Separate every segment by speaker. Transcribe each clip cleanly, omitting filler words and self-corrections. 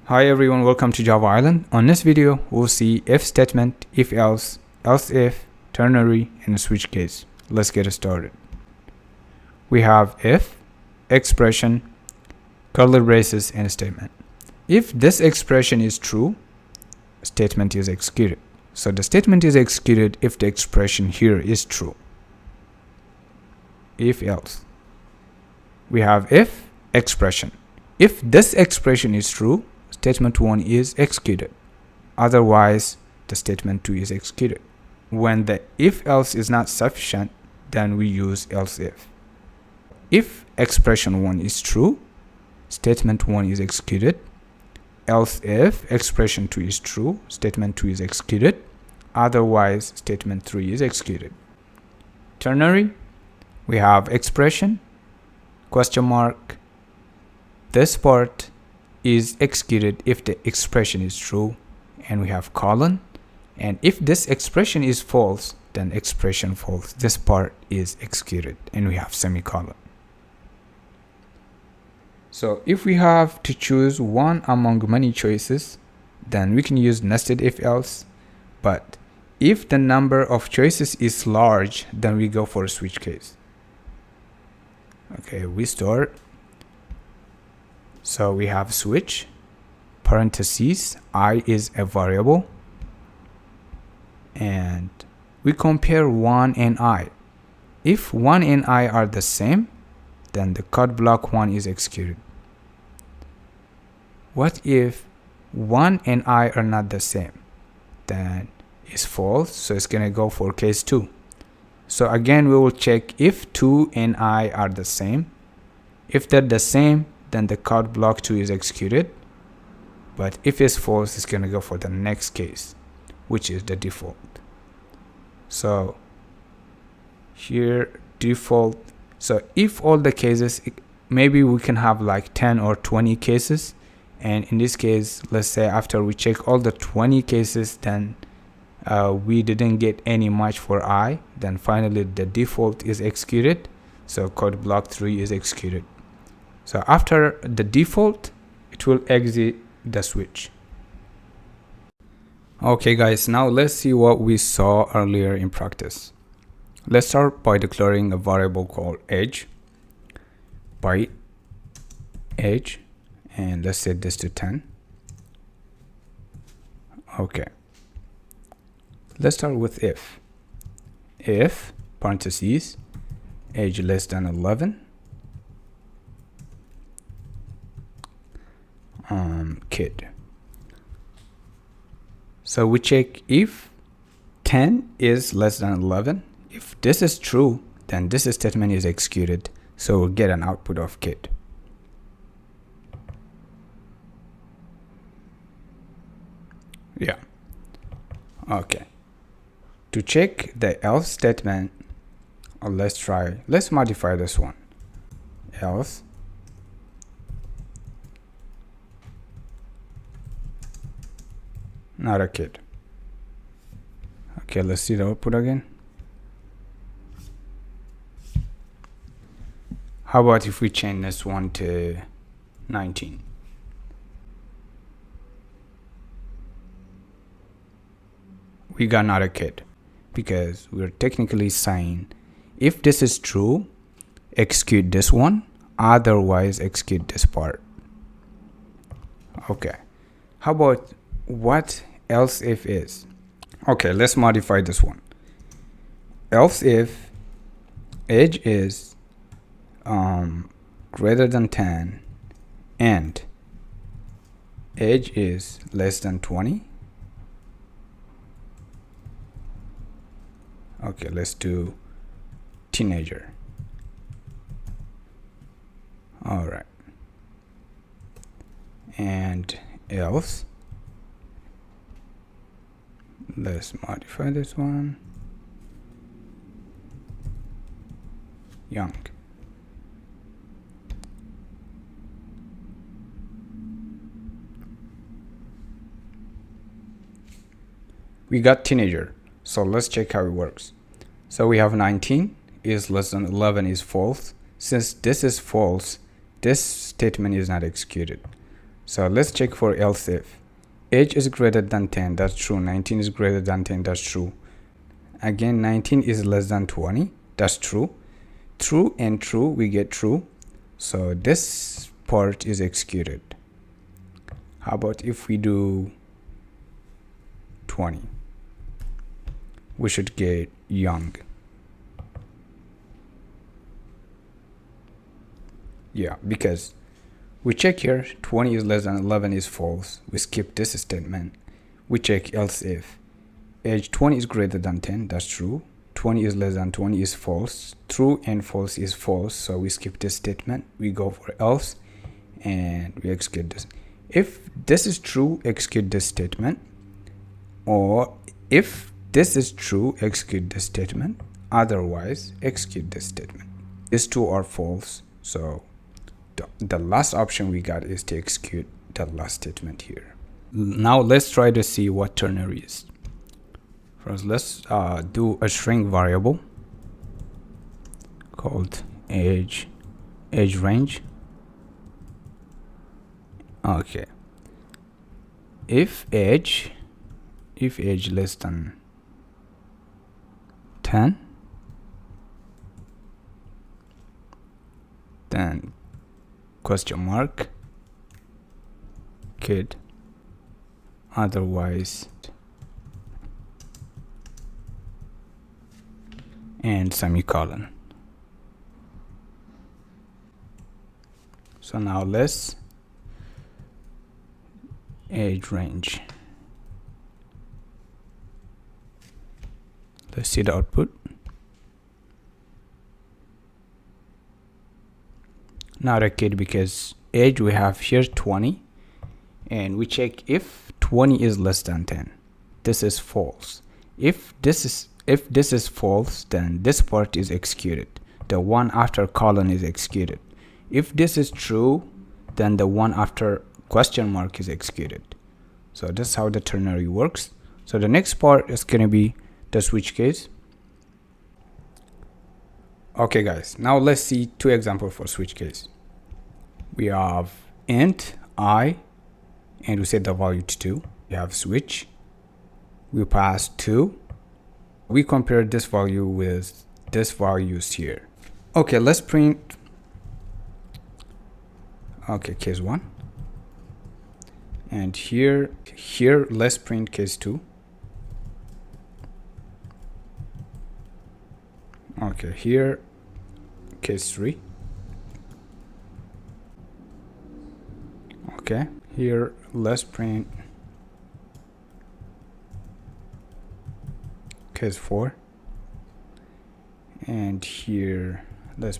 Speaker 1: Hi everyone, welcome to Java Island. On this video, we'll see if statement, if else, else if, ternary, and switch case. Let's get started. We have if, expression, curly braces, and a statement. If this expression is true, statement is executed. So the statement is executed if the expression here is true. If else. We have if, expression. If this expression is true, statement 1 is executed. Otherwise, the statement 2 is executed. When the if else is not sufficient, then we use else if. If expression 1 is true, statement 1 is executed. Else if expression 2 is true, statement 2 is executed. Otherwise, statement 3 is executed. Ternary, we have expression, question mark. This part is executed if the expression is true, and we have colon. And if this expression is false, then expression false. This part is executed, and we have semicolon. So if we have to choose one among many choices, then we can use nested if else. But if the number of choices is large, then we go for a switch case. Okay, we start. So we have switch, parentheses, I is a variable, and we compare 1 and I. If 1 and I are the same, then the code block 1 is executed. What if 1 and I are not the same? Then it's false, so it's gonna go for case 2. So again, we will check if 2 and I are the same. If they're the same, then the code block 2 is executed. But if it's false, it's gonna go for the next case, which is the default. So here default. So if all the cases, maybe we can have like 10 or 20 cases. And in this case, let's say after we check all the 20 cases, then we didn't get any match for I. Then finally the default is executed. So code block 3 is executed. So after the default, it will exit the switch. Okay guys, now let's see what we saw earlier in practice. Let's start by declaring a variable called age, by age, and let's set this to 10. Okay. Let's start with if parentheses, age less than 11, kid. So we check if 10 is less than 11. If this is true, then this statement is executed, so we'll get an output of kid. Yeah. Okay. To check the else statement, let's modify this one. Else not a kid. Okay, let's see the output again. How about if we change this one to 19? We got not a kid, because we're technically saying if this is true, execute this one, otherwise execute this part. Okay, how about what else if is? Okay, let's modify this one. Else if age is greater than 10 and age is less than 20. Okay, let's do teenager. All right. And else, let's modify this one. Young. We got teenager. So let's check how it works. So we have 19 is less than 11 is false. Since this is false, this statement is not executed. So let's check for else if. Age is greater than 10, that's true. 19 is greater than 10, that's true. Again, 19 is less than 20, that's true. True and true, we get true. So this part is executed. How about if we do 20? We should get young. Yeah, because we check here, 20 is less than 11 is false. We skip this statement. We check else if. Age 20 is greater than 10, that's true. 20 is less than 20 is false. True and false is false, so we skip this statement. We go for else and we execute this. If this is true, execute this statement. Or if this is true, execute this statement. Otherwise, execute this statement. These two are false, so the last option we got is to execute the last statement here. Now let's try to see what ternary is. First, let's do a string variable called age range. Okay. If age less than 10, then question mark kid, otherwise, and semicolon. So now let's age range. Let's see the output. Not a kid, because age we have here 20, and we check if 20 is less than 10. This is false. If this is false, then this part is executed. The one after colon is executed. If this is true, then the one after question mark is executed. So that's how the ternary works. So the next part is going to be the switch case. Okay guys, now let's see two examples for switch case. We have int I, and we set the value to 2. We have switch, we pass 2. We compare this value with this values here. Okay, let's print. Okay, case 1. And here let's print case 2. Okay, here case 3. Okay, here let's print case 4, and here let's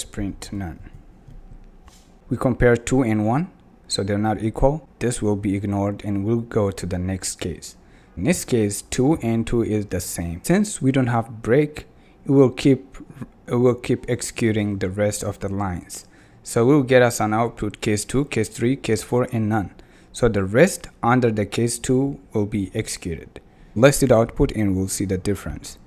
Speaker 1: print none. We compare 2 and 1, so they're not equal. This will be ignored and we'll go to the next case. In this case, 2 and 2 is the same. Since we don't have break, it will keep executing the rest of the lines. So we'll get us an output case 2, case 3, case 4, and none. So the rest under the case 2 will be executed. Let's see the output and we'll see the difference.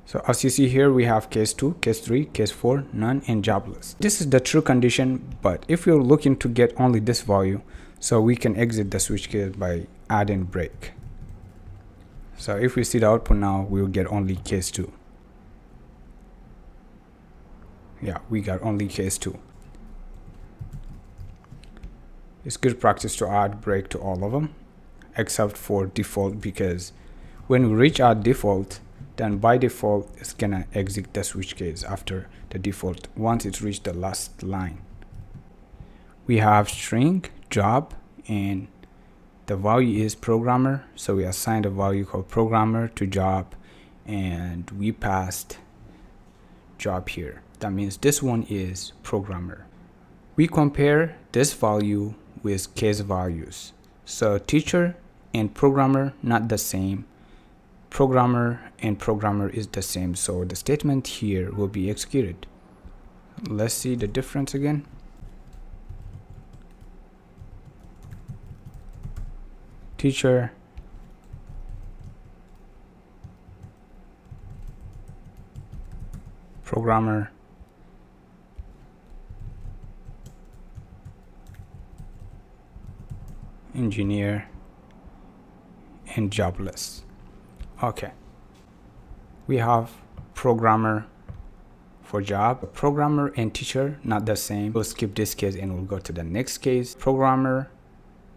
Speaker 1: So as you see here, we have case 2, case 3, case 4, none, and jobless. This is the true condition, but if you're looking to get only this value, so we can exit the switch case by adding break. So if we see the output now, we'll get only case 2. Yeah, we got only case 2. It's good practice to add break to all of them, except for default, because when we reach our default, then by default it's gonna exit the switch case after the default once it's reached the last line. We have string, job, and the value is programmer, so we assigned a value called programmer to job, and we passed job here. That means this one is programmer. We compare this value with case values. So teacher and programmer not the same. Programmer and programmer is the same, so the statement here will be executed. Let's see the difference again. Teacher, programmer, engineer, and jobless. Okay, we have programmer for job. Programmer and teacher not the same. We'll skip this case and we'll go to the next case. Programmer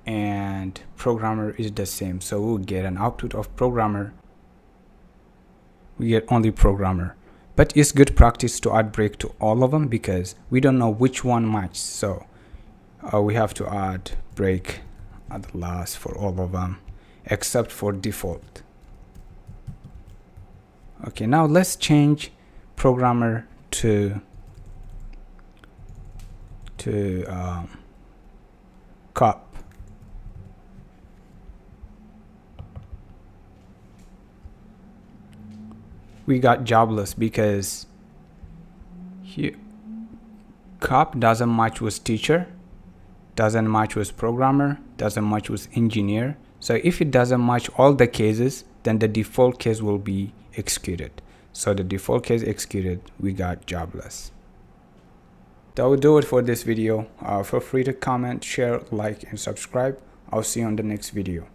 Speaker 1: and programmer is the same, so we'll get an output of programmer. We get only programmer, but it's good practice to add break to all of them because we don't know which one matches, so we have to add break at the last for all of them except for default. Okay, now let's change programmer to cop. We got jobless because here cop doesn't match with teacher, doesn't match with programmer, doesn't match with engineer. So if it doesn't match all the cases, then the default case will be executed. So the default case executed, we got jobless. That will do it for this video. Feel free to comment, share, like, and subscribe. I'll see you on the next video.